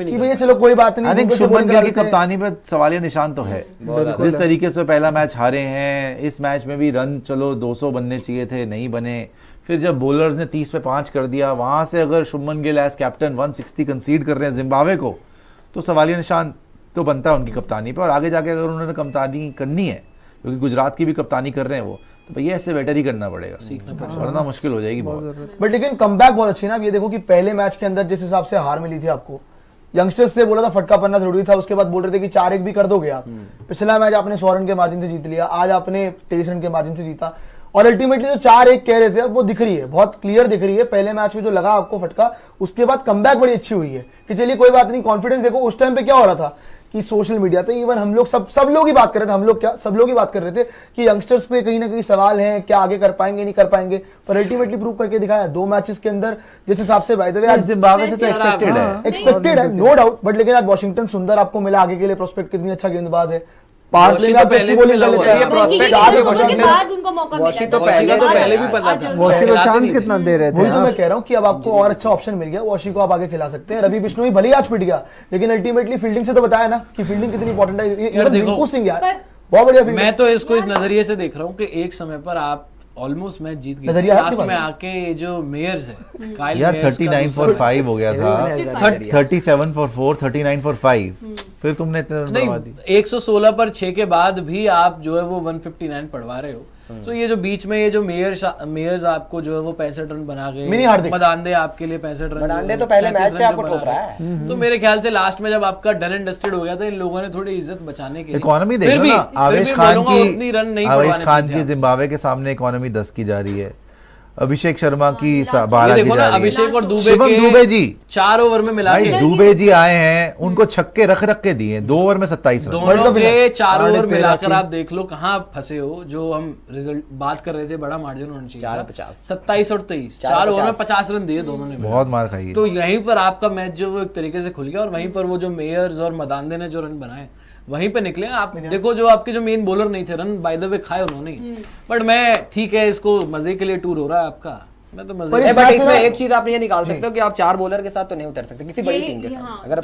कि भैया चलो कोई बात नहीं। आई थिंक शुभमन गिल की कप्तानी पर सवालिया निशान तो है। जिस तरीके से पहला मैच हारे हैं, इस मैच में भी रन चलो 200 बनने चाहिए थे, नहीं बने। फिर जब बॉलर्स ने 30 पे 5 कर दिया, वहां से अगर Shubman Gill as captain 160 concede कर रहे हैं जिम्बाब्वे को, तो सवालिया निशान तो बनता है उनकी कप्तानी पर। और आगे जाके अगर उन्होंने कप्तानी करनी है, क्योंकि गुजरात की भी कप्तानी कर रहे हैं वो, तो भैया ऐसे बेटर ही करना पड़ेगा, वरना मुश्किल हो जाएगी बहुत। बट लेकिन कमबैक बहुत अच्छी ना। अब ये देखो कि पहले मैच के अंदर जिस हिसाब से हार मिली थी आपको, यंगस्टर्स से बोला था फटका पड़ना जरूरी था, उसके बाद बोल रहे थे कि 4-1 भी कर दोगे आप। पिछला मैच आपने 100 रन के मार्जिन से जीत लिया, आज आपने 23 रन के मार्जिन से जीता, और अल्टीमेटली जो 4-1 कह रहे थे अब वो दिख रही है, बहुत क्लियर दिख रही है। पहले मैच में जो लगा आपको फटका, उसके बाद कमबैक बड़ी अच्छी हुई है कि चलिए कोई बात नहीं, कॉन्फिडेंस देखो। उस टाइम पे क्या हो रहा था कि सोशल मीडिया पे इवन हम लोग सब लोग ही बात कर रहे थे, हम लोग क्या सब लोग ही बात कर रहे थे कि यंगस्टर्स पे कहीं ना कहीं सवाल हैं, क्या आगे कर पाएंगे नहीं कर पाएंगे, पर अल्टीमेटली प्रूव करके दिखाया 2 मैचेस के अंदर। जिस हिसाब से बाय द वे आज जिम्बाब्वे से तो एक्सपेक्टेड है नो डाउट, बट लेकिन आज वॉशिंगटन सुंदर आपको मिला आगे के लिए, प्रोस्पेक्ट कितनी अच्छा गेंदबाज है, पावर प्ले में अच्छी बॉलिंग कर लेते हैं, बाद उनको मौका मिला तो पहले भी पता था वॉशी को चांस कितना दे रहे थे। वही तो मैं कह रहा हूँ कि अब आपको और अच्छा ऑप्शन मिल गया, वॉशी को आप आगे खिला सकते हैं। रवि बिश्नोई भले ही आज पिट गया, लेकिन अल्टीमेटली फील्डिंग से तो बताया ना कि फील्डिंग कितनी इंपॉर्टेंट है। रिंकू सिंह यार बहुत बढ़िया फील्डिंग। मैं तो इसको इस नजरिए से देख रहा हूँ कि एक समय पर आप ऑलमोस्ट मैच जीत गए, लास्ट में आके जो मेयर्स है यार 39 for 5 हो गया था, 37 for 4, 39 for 5, फिर तुमने इतने रन बढ़वा दी। 116 पर 6 के बाद भी आप जो है वो 159 पढ़वा रहे हो। तो ये जो बीच में ये जो मेयर्स आपको जो है वो 65 रन बना गए, मदांडे आपके लिए 65 रन, मदांडे तो पहले मैच से आपको ठोक रहा है। तो मेरे ख्याल से लास्ट में जब आपका डन एंड डस्टेड हो गया था, इन लोगों ने थोड़ी इज्जत बचाने के लिए इकोनॉमी देख लो ना, आवेश खान की जिम्बाब्वे के सामने इकोनॉमी 10 की जा रही है, अभिषेक शर्मा की 12 की जा रही है, अभिषेक और दुबे जी 4 ओवर में मिला के दुबे जी आए हैं, उनको छक्के रख के दिए 2 ओवर में 27 रन। दोनों के 4 ओवर मिलाकर आप देख लो कहाँ फंसे हो। जो हम रिजल्ट बात कर रहे थे, बड़ा मार्जिन होना चाहिए, 27 और 23, 4 ओवर में 50 रन दिए दोनों ने, बहुत मार खाई। तो यहीं पर आपका मैच जो वो एक तरीके से खुल गया, और वहीं पर वो जो मेयर्स और मदांदे ने जो रन बनाए वहीं पे निकले। आप देखो जो आपके जो मेन बॉलर नहीं थे, रन बाय द वे खाए उन्होंने, बट मैं ठीक है, इसको मजे के लिए टूर हो रहा है आपका, मैं तो मजे। बट इसमें एक चीज आप ये निकाल सकते हो कि आप 4 बॉलर के साथ तो नहीं उतर सकते किसी बड़ी टीम के साथ। अगर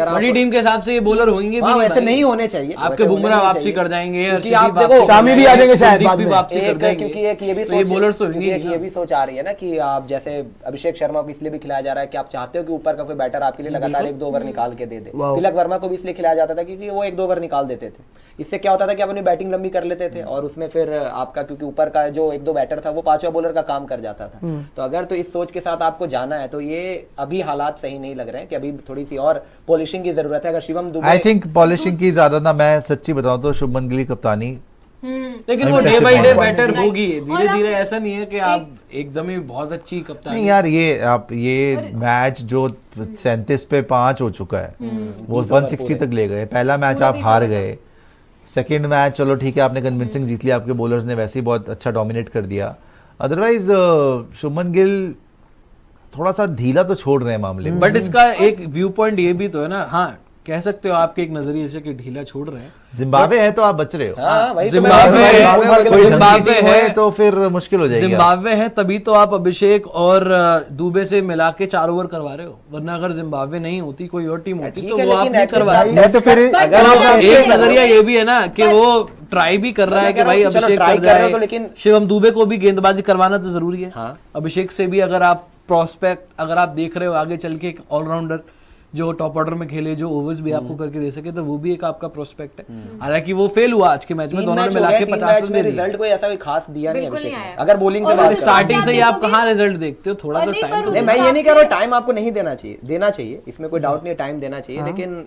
बड़ी टीम के हिसाब से ये बॉलर होंगे भी, वैसे नहीं होने चाहिए, आपके बुमराह वापसी कर जाएंगे, आप देखो शामी भी आ जाएंगे शायद बाद में वापसी कर जाएंगे, क्योंकि एक ये भी बॉलर्स तो ये भी सोच आ रही है ना कि आप जैसे अभिषेक शर्मा को इसलिए भी खिलाया जा रहा है कि आप चाहते हो कि ऊपर का कोई बैटर आपके लिए लगातार 1-2 ओवर निकाल के दे दे। तिलक वर्मा को भी इसलिए खिलाया जाता था क्योंकि वो 1-2 ओवर निकाल देते थे। इससे क्या होता था कि आप अपनी बैटिंग लंबी कर लेते थे, और उसमें फिर आपका क्योंकि ऊपर का जो 1-2 बैटर था वो 5वां बॉलर का काम कर जाता था। तो अगर तो इस सोच के साथ आपको जाना है तो ये अभी हालात सही नहीं लग रहे हैं, कि अभी थोड़ी सी और पॉलिशिंग की जरूरत है। अगर Shivam Dubey, I think polishing की ज्यादा ना, मैं सच्ची बताऊं तो शुभमन गिल की कप्तानी, लेकिन वो डे बाय डे बेटर होगी धीरे धीरे। ऐसा नहीं है कि आप एकदम ही बहुत अच्छी कप्तानी। नहीं यार, ये मैच जो 37 पे 5 हो चुका है, वो 160 तक ले गए। पहला मैच आप हार गए, सेकेंड मैच चलो ठीक है आपने कन्विंसिंग जीत लिया, आपके बॉलर्स ने वैसे ही बहुत अच्छा डोमिनेट कर दिया। अदरवाइज शुभमन गिल थोड़ा सा ढीला तो छोड़ रहे हैं मामले में। बट इसका एक व्यू पॉइंट ये भी तो है ना, हाँ कह सकते हो आपके एक नजरिए से कि ढीला छोड़ रहे हैं। जिम्बाब्वे है तो आप बच रहे हो, जिम्बाब्वे है तो फिर मुश्किल हो जाएगी। जिम्बाब्वे है तभी तो आप अभिषेक और दुबे से मिला के 4 ओवर करवा रहे हो, वरना अगर जिम्बाब्वे नहीं होती कोई और टीम होती तो वो आप नहीं करवा रहे। तो फिर एक नजरिया ये भी है ना कि वो ट्राई भी कर रहा है कि भाई अभिषेक कर जाए, लेकिन शिवम दुबे को भी गेंदबाजी करवाना तो जरूरी है। अभिषेक से भी अगर आप प्रोस्पेक्ट अगर आप देख रहे हो आगे चल के, एक ऑलराउंडर जो टॉप ऑर्डर में खेले, जो ओवर्स भी आपको करके दे सके, तो वो भी एक आपका प्रोस्पेक्ट है। हालांकि वो फेल हुआ आज के मैच में, दोनों ने मिला के 50 में रिजल्ट कोई ऐसा कोई खास दिया नहीं अभिषेक। अगर बॉलिंग से स्टार्टिंग से ही आप कहाँ रिजल्ट देखते हो, थोड़ा तो टाइम। मैं ये नहीं कह रहा हूँ टाइम आपको नहीं देना चाहिए, देना चाहिए, इसमें कोई डाउट नहीं, टाइम देना चाहिए। लेकिन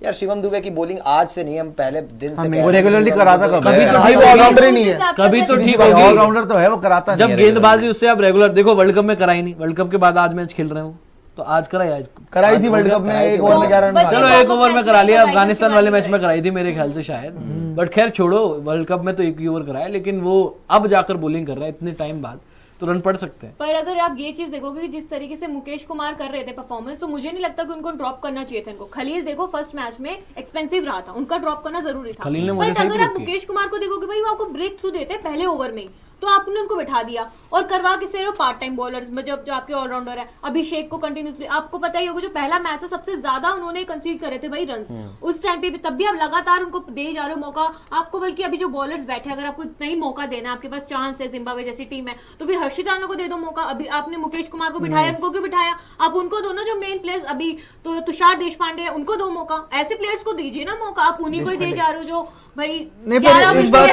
यार शिवम दुबे की बॉलिंग आज से नहीं, हम पहले दिन से वो रेगुलरली कराता कभी ऑलराउंडर ही नहीं है, कभी तो ठीक है, ऑलराउंडर तो है, वो कराता जब गेंदबाजी उससे आप रेगुलर देखो। वर्ल्ड कप में कराई नहीं, वर्ल्ड कप के बाद आज मैच खेल रहे हो तो आज कराई थी वर्ल्ड कप में 1 ओवर में 11 रन। चलो 1 ओवर में करा लिया, अफगानिस्तान वाले मैच में कराई थी मेरे ख्याल से शायद, बट खैर छोड़ो, वर्ल्ड कप में तो 1 ही ओवर कराया। लेकिन वो अब जाकर बॉलिंग कर रहा है इतने टाइम बाद, तो रन पड़ सकते हैं। पर अगर आप ये चीज देखोगे कि जिस तरीके से मुकेश कुमार कर रहे थे परफॉर्मेंस, तो मुझे नहीं लगता कि उनको ड्रॉप करना चाहिए था इनको। खलील देखो फर्स्ट मैच में एक्सपेंसिव रहा था, उनका ड्रॉप करना जरूरी था। खलील ने बट अगर आप मुकेश कुमार को देखोगे भाई वो आपको ब्रेक थ्रू देते पहले ओवर में, तो आपने उनको बिठा दिया और करवा किसे रहे हो, पार्ट टाइम बॉलर्स मतलब जो आपके ऑलराउंडर है। अभिषेक को कंटिन्यूसली आपको पता ही होगा जो पहला मैच है सबसे ज्यादा उन्होंने कंसीड करे थे भाई रन उस टाइम पे भी, तब भी आप लगातार उनको दे जा रहे हो मौका आपको। बल्कि अभी जो बॉलर्स बैठे अगर आपको इतना ही मौका देना है, आपके पास चांस है, जिम्बाब्वे जैसी टीम है, तो फिर हर्षित राणा को दे दो मौका। अभी आपने मुकेश कुमार को बिठाया, उनको क्यों बिठाया? आप उनको दोनों जो मेन प्लेयर्स अभी तो तुषार देशपांडे है उनको दो मौका, ऐसे प्लेयर्स को दीजिए ना मौका। आप उन्हीं को ही दे जा रहे हो जो भाई नहीं, पर इस बात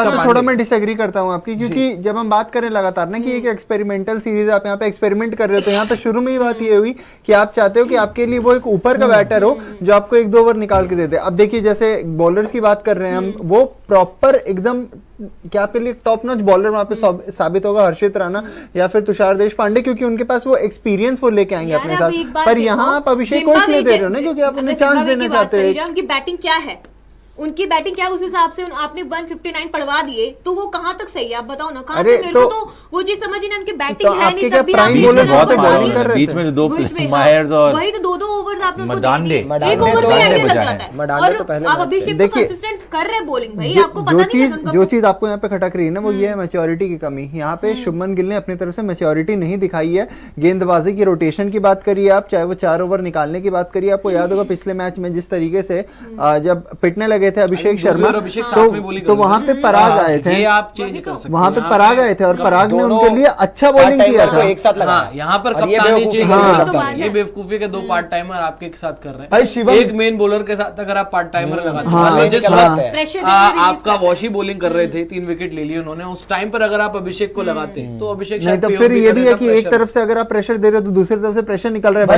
से थोड़ा मैं डिसएग्री करता हूँ आपकी, क्योंकि जब हम बात करें लगातार ना कि एक एक्सपेरिमेंटल सीरीज आप यहाँ पे एक्सपेरिमेंट कर रहे हो, तो यहाँ पे शुरू में ही बात ये हुई कि आप चाहते हो कि आपके लिए वो एक ऊपर का बैटर हो जो आपको 1-2 ओवर निकाल के दे दे। अब देखिए जैसे बॉलर्स की बात कर रहे हैं हम, वो प्रॉपर एकदम क्या आपके लिए टॉप नॉच बॉलर वहां पे साबित होगा हर्षित राणा या फिर तुषार देशपांडे, क्योंकि उनके पास वो एक्सपीरियंस वो लेके आएंगे अपने साथ। पर यहाँ आप अभिषेक को इसलिए दे रहे हो ना क्योंकि आप उन्हें चांस देना चाहते हो। उनकी बैटिंग क्या है, उनकी बैटिंग क्या है, उस हिसाब से आपने 159 पढ़वा दिए तो वो कहाँ तक सही है आप बताओ ना। कहाँ से मेरे को तो वो चीज समझ नहीं, उनकी बैटिंग है नहीं, तब भी बीच में दो मायर्स और वही तो 2-2 ओवर्स आपने उनको मडांडे एक ओवर में आगे लग जाता है। मडांडे तो पहले आप अभिषेक को कंसिस्टेंट कर रहे बॉलिंग भाई, आपको पता नहीं जो चीज आपको यहाँ पे खटक रही है ना वो ये है मैच्योरिटी की कमी। यहाँ पे शुभमन गिल ने अपनी तरफ से मैच्योरिटी नहीं दिखाई है। गेंदबाजी की रोटेशन की बात करिए आप, चाहे वो 4 ओवर निकालने की बात करिए, आपको याद होगा पिछले मैच में जिस तरीके से जब पिटने लगे थे अभिषेक शर्मा तो वहां पे पराग आए थे, आप चेंज कर सकते हैं। वहां पे पराग आए थे और पराग ने उनके लिए अच्छा बॉलिंग किया था। एक साथ लगा यहाँ पर कप्तानी चाहिए। ये बेवकूफी के 2 पार्ट टाइमर आपके साथ कर रहे हैं। एक मेन बॉलर के साथ अगर आप पार्ट टाइमर लगाते हैं, आपका वॉशी बॉलिंग कर रहे थे, 3 विकेट ले लिए उन्होंने, उस टाइम पर अगर आप अभिषेक को लगाते तो अभिषेक नहीं, तो फिर ये भी है कि एक तरफ से अगर आप प्रेशर दे रहे हो तो दूसरी तरफ से प्रेशर निकल रहा है।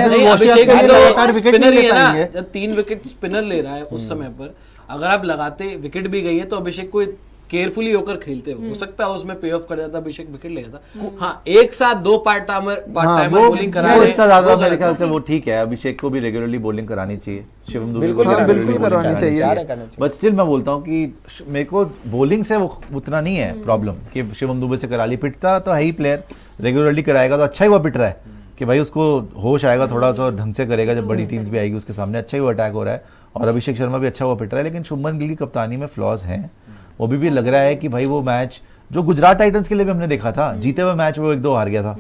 स्पिनर ही है ना, जब 3 विकेट स्पिनर ले रहा है उस समय पर अगर आप लगाते विकेट भी गई है तो अभिषेक को केयरफुली होकर खेलते हो सकता है उसमें पे ऑफ कर जाता, अभिषेक विकेट ले जाता। हाँ, एक साथ 2 पार्ट टाइमर बॉलिंग करा रहे हैं, इतना ज्यादा मेरे ख्याल से वो ठीक है। अभिषेक को भी रेगुलरली बॉलिंग करानी चाहिए, शिवम दुबे को बिल्कुल करवानी चाहिए। बट स्टिल मैं बोलता हूँ कि मेरे को बॉलिंग से वो उतना नहीं है प्रॉब्लम कि शिवम दुबे से करा ली। पिटता तो है ही प्लेयर, रेगुलरली कराएगा तो अच्छा ही वो पिट रहा है कि भाई उसको होश आएगा, थोड़ा सा ढंग से करेगा, जब बड़ी टीम्स भी आएगी उसके सामने अच्छा ही वो अटैक हो रहा है। और अभिषेक शर्मा भी अच्छा वो पिट रहा है, लेकिन शुभमन गिल की कप्तानी में फ्लॉज हैं। वो भी लग रहा है कि भाई वो मैच जो गुजरात टाइटंस के लिए भी हमने देखा था, जीते हुए मैच वो 1-2 हार गया था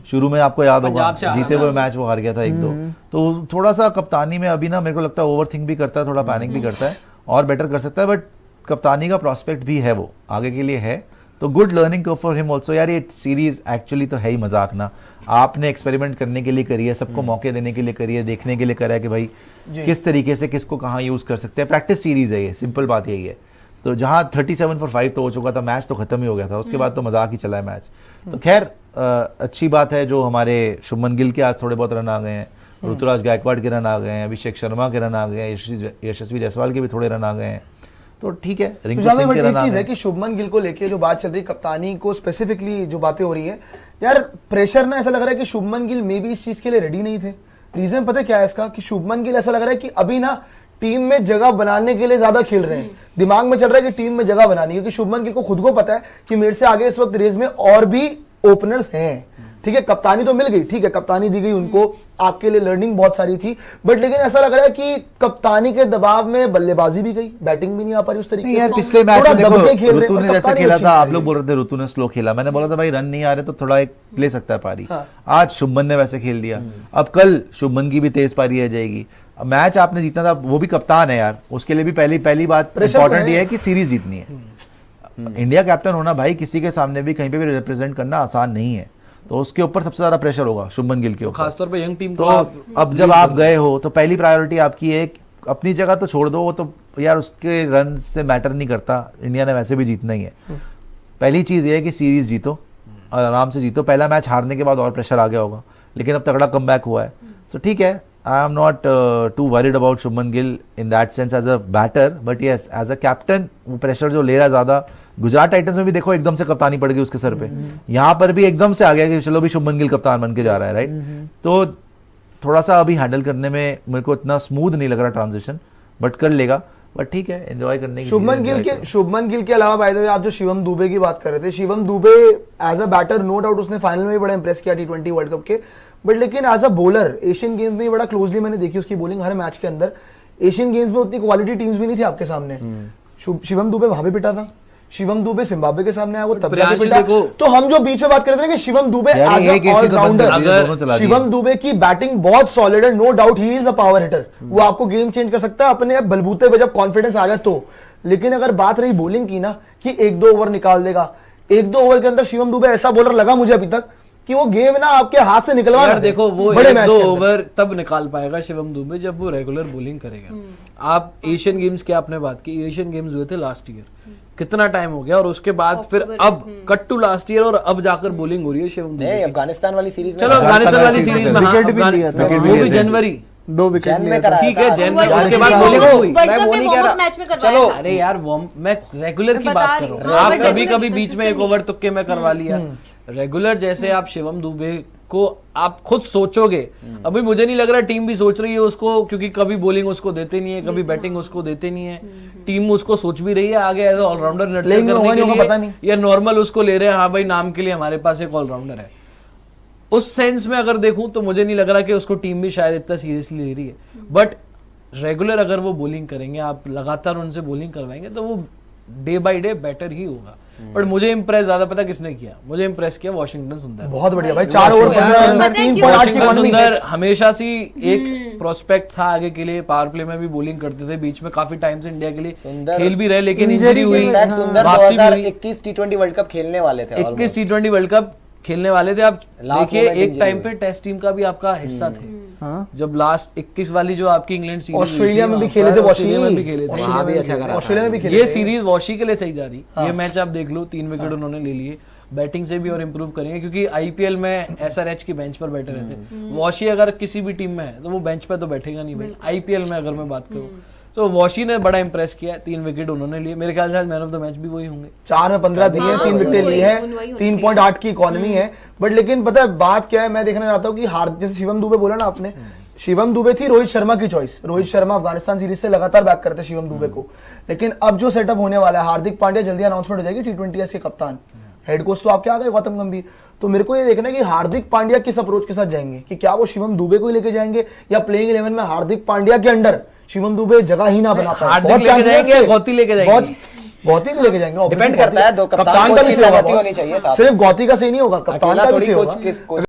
शुरू में, आपको याद होगा, जीते हुए मैच वो हार गया था 1-2। तो थोड़ा सा कप्तानी में अभी ना मेरे को लगता है ओवर थिंक भी करता है, थोड़ा पैनिक भी करता है और बेटर कर सकता है। बट कप्तानी का प्रॉस्पेक्ट भी है, वो आगे के लिए है, तो good learning curve for him also. यार ये सीरीज एक्चुअली तो है ही मजाक ना, आपने एक्सपेरिमेंट करने के लिए करी है, सबको मौके देने के लिए करी है, देखने के लिए करा है कि भाई किस तरीके से किसको कहाँ यूज कर सकते हैं। प्रैक्टिस सीरीज है ये, सिंपल बात यही है। तो जहाँ 37 for 5 तो हो चुका था, मैच तो खत्म ही हो गया था, उसके बाद तो मजाक ही चला है मैच। तो खैर अच्छी बात है जो हमारे शुभमन गिल के आज थोड़े बहुत रन आ गए हैं, ऋतुराज गायकवाड़ के रन आ गए हैं, अभिषेक शर्मा के रन आ गए हैं, यशस्वी जायसवाल के भी थोड़े रन आ गए हैं, तो ठीक है। एक चीज है कि शुभमन गिल को लेके जो बात चल रही है, कप्तानी को स्पेसिफिकली जो बातें हो रही है, यार प्रेशर ना ऐसा लग रहा है कि शुभमन गिल मे भी इस चीज के लिए रेडी नहीं थे। रीजन पता क्या है इसका, कि शुभमन गिल ऐसा लग रहा है कि अभी ना टीम में जगह बनाने के लिए ज्यादा खेल रहे हैं, दिमाग में चल रहा है कि टीम में जगह बनानी है, क्योंकि शुभमन गिल को खुद को पता है कि मेरे से आगे इस वक्त रेस में और भी ओपनर्स हैं। ठीक है, कप्तानी तो मिल गई, ठीक है, कप्तानी दी गई उनको, आपके लिए लर्निंग बहुत सारी थी, बट लेकिन ऐसा लग रहा है कि कप्तानी के दबाव में बल्लेबाजी भी गई, बैटिंग भी नहीं आ पा रही उस तरीके से। यार पिछले मैच में देखो ऋतु ने जैसे खेला था, आप लोग बोल रहे थे ऋतु ने स्लो खेला, मैंने बोला था भाई रन नहीं आ रहे तो थोड़ा एक ले सकता है पारी। आज शुभमन ने वैसे खेल दिया, अब कल शुभमन की भी तेज पारी आ जाएगी। मैच आपने जीतना था, वो भी कप्तान है यार, उसके लिए भी पहली बात इंपॉर्टेंट ये है कि सीरीज जीतनी है। इंडिया कैप्टन होना भाई किसी के सामने भी कहीं पे भी रिप्रेजेंट करना आसान नहीं है, तो उसके ऊपर सबसे ज्यादा प्रेशर होगा शुभमन गिल के ऊपर, खासतौर पे यंग टीम। तो अब जब आप गए हो तो पहली प्रायोरिटी आपकी है, अपनी जगह तो छोड़ दो, वो तो यार उसके रन से मैटर नहीं करता, इंडिया ने वैसे भी जीतना ही है। पहली चीज ये है कि सीरीज जीतो और आराम से जीतो। पहला मैच हारने के बाद और प्रेशर आ गया होगा, लेकिन अब तगड़ा कमबैक हुआ है, तो ठीक है। I am not too worried about Shubman Gill in that sense as a batter, but yes as a captain वो प्रेशर जो ले रहा है ज्यादा। गुजरात टाइटंस में भी देखो एकदम से कप्तानी पड़ गई उसके सर पे, यहाँ पर भी एकदम से आ गया कि चलो भी शुभमन गिल कप्तान बन के जा रहा है, राइट। तो थोड़ा सा अभी हैंडल करने में मेरे को इतना स्मूथ नहीं लग रहा ट्रांजिशन, बट कर लेगा, बट ठीक है, एंजॉय करने की। शुभमन गिल के अलावा भाई आप जो शिवम दुबे की बात कर रहे थे, Shivam Dube as a batter no doubt उसने फाइनल में भी बड़ा इंप्रेस किया T20 वर्ल्ड कप के, बट लेकिन as a bowler Asian games में बड़ा क्लोजली मैंने देखी उसकी बॉलिंग हर मैच के अंदर। एशियन गेम्स में उतनी क्वालिटी टीम्स भी नहीं थी आपके सामने, शिवम दुबे वहां भी पिटा था, शिवम दुबे जिम्बाब्वे के सामने आया, वो तब जाके प्रियांशु पिटा। देखो, तो हम जो बीच में बात कर रहे थे कि शिवम दुबे यार एज एक अ ऐसी तो बंद कर दिए, दोनों चला ऑलराउंडर, दिए। शिवम दुबे की बैटिंग बहुत सॉलिड है, no doubt he is a power hitter, वो आपको गेम चेंज कर सकता है अपने बलबूते पे जब कॉन्फिडेंस आ जाए तो। लेकिन अगर बात रही बॉलिंग की ना, कि 1-2 ओवर निकाल देगा, 1-2 ओवर के अंदर शिवम दुबे ऐसा बॉलर लगा मुझे अभी तक कि वो गेम ना आपके हाथ से निकलवा यार ना दे। देखो, वो बड़े एक मैच दो के अंदर। ओवर तब निकाल पाएगा शिवम दुबे जब वो रेगुलर बॉलिंग करेगा। आप एशियन गेम्स की आपने बात की, एशियन गेम्स हुए थे लास्ट ईयर, कितना टाइम हो गया, और उसके बाद फिर अब कट टू लास्ट ईयर और अब जाकर बॉलिंग हो रही है शिवम दुबे नहीं, की। अफगानिस्तान वाली सीरीज में चलो अफगानिस्तान वाली सीरीज में हाँ, विकेट भी लिया था। वो भी जनवरी 2 विकेट जैन में लिया था। कराया ठीक है, था। जैन में, वर्ल्ड उसके कप बाद में बॉलिंग वर्ल्ड हुई। कप मैं वो में नहीं वार्म कह अप रहा। मैच में करवाया चलो, था। अरे यार मैं रेगुलर की मैं बात बता कर रही रहा हूँ। हूँ। हाँ, आप but कभी regular कभी बीच में एक consistently। ओवर तुक्के में करवा लिया, रेगुलर जैसे आप शिवम दुबे को आप खुद सोचोगे, अभी मुझे नहीं लग रहा टीम भी सोच रही है उसको, क्योंकि कभी बॉलिंग उसको देते नहीं है, कभी बैटिंग उसको देते नहीं है, टीम उसको सोच भी रही है आगे एज ऑलराउंडर नर्चर Playing में होगा करने नहीं के होगा पता लिए, नहीं। या नॉर्मल उसको ले रहे हैं, हाँ भाई नाम के लिए हमारे पास एक ऑलराउंडर है। उस सेंस में अगर देखूं तो मुझे नहीं लग रहा कि उसको टीम भी शायद इतना सीरियसली ले रही है, बट रेगुलर अगर वो बॉलिंग करेंगे, आप लगातार उनसे बॉलिंग करवाएंगे तो वो डे बाय डे बेटर ही होगा। बट मुझे इंप्रेस ज्यादा पता किसने किया, मुझे इंप्रेस किया वॉशिंगटन सुंदर। बहुत बढ़िया भाई, 4 ओवर 15 रन में 3.8 की वॉशिंगटन इकॉनमी। सुंदर हमेशा से एक प्रोस्पेक्ट था आगे के लिए, पावर प्ले में भी बॉलिंग करते थे, बीच में काफी टाइम से इंडिया के लिए सुंदर खेल भी रहे, लेकिन Injury इंजरी की हुई, वजह- इनफैक्ट सुंदर वापसी भी हुई। 2021 टी20 वर्ल्ड कप खेलने वाले थे 21 टी20 वर्ल्ड कप खेलने वाले थे। आप Last देखिए moment एक injury टाइम हुई। पे टेस्ट टीम का भी आपका हिस्सा थे, हाँ। जब लास्ट 21 वाली जो आपकी इंग्लैंड सीरीज ऑस्ट्रेलिया में भी खेले थे, ऑस्ट्रेलिया में भी खेले थे, वहाँ भी अच्छा करा ऑस्ट्रेलिया में भी खेले ये थे। सीरीज वॉशी के लिए सही जा रही। ये मैच आप देख लो, 3 विकेट उन्होंने ले लिए, बैटिंग से भी और इम्प्रूव करेंगे, क्योंकि आईपीएल में एसआरएच की बेंच पर बैठे रहते हैं। वॉशी अगर किसी भी टीम में है तो वो बेंच पर तो बैठेगा नहीं भाई। आईपीएल में अगर मैं बात करूँ तो वॉशी ने बड़ा इंप्रेस किया, 3 विकेट उन्होंने लिए, मेरे ख्याल से मैन ऑफ द मैच भी वही होंगे। 4 में 15 दिए हैं, 3 विकेट ली है, 3.8 की इकोनॉमी है। बट लेकिन पता है बात क्या है, मैं देखना चाहता हूँ कि जैसे शिवम दुबे बोला ना आपने, शिवम दुबे थी रोहित शर्मा की चॉइस। रोहित शर्मा अफगानिस्तान सीरीज से लगातार बैक करते शिवम दुबे को, लेकिन अब जो सेटअप होने वाला है, हार्दिक पांड्या जल्दी अनाउंसमेंट हो जाएगी T20 के कप्तान, हेड कोच तो आपके आ गए गौतम गंभीर। तो मेरे को ये देखना है कि हार्दिक पांड्या किस अप्रोच के साथ जाएंगे, कि क्या वो शिवम दुबे को ही लेके जाएंगे, या प्लेइंग 11 में हार्दिक पांड्या के अंडर शिवम दुबे जगह ही ना बना पाए। हार्दिक बहुत लेके chances है जाएंगे, इसके। गौती लेके जाएंगे। गौती भी लेके जाएंगे, Depend करता है, दो कप्तान का कोच भी की सही होगा सहमति boss। होनी चाहिए साथ में। सिर्फ गौती का सही नहीं होगा, कप्तान अकेला का भी थोड़ी सही कोच होगा। कोच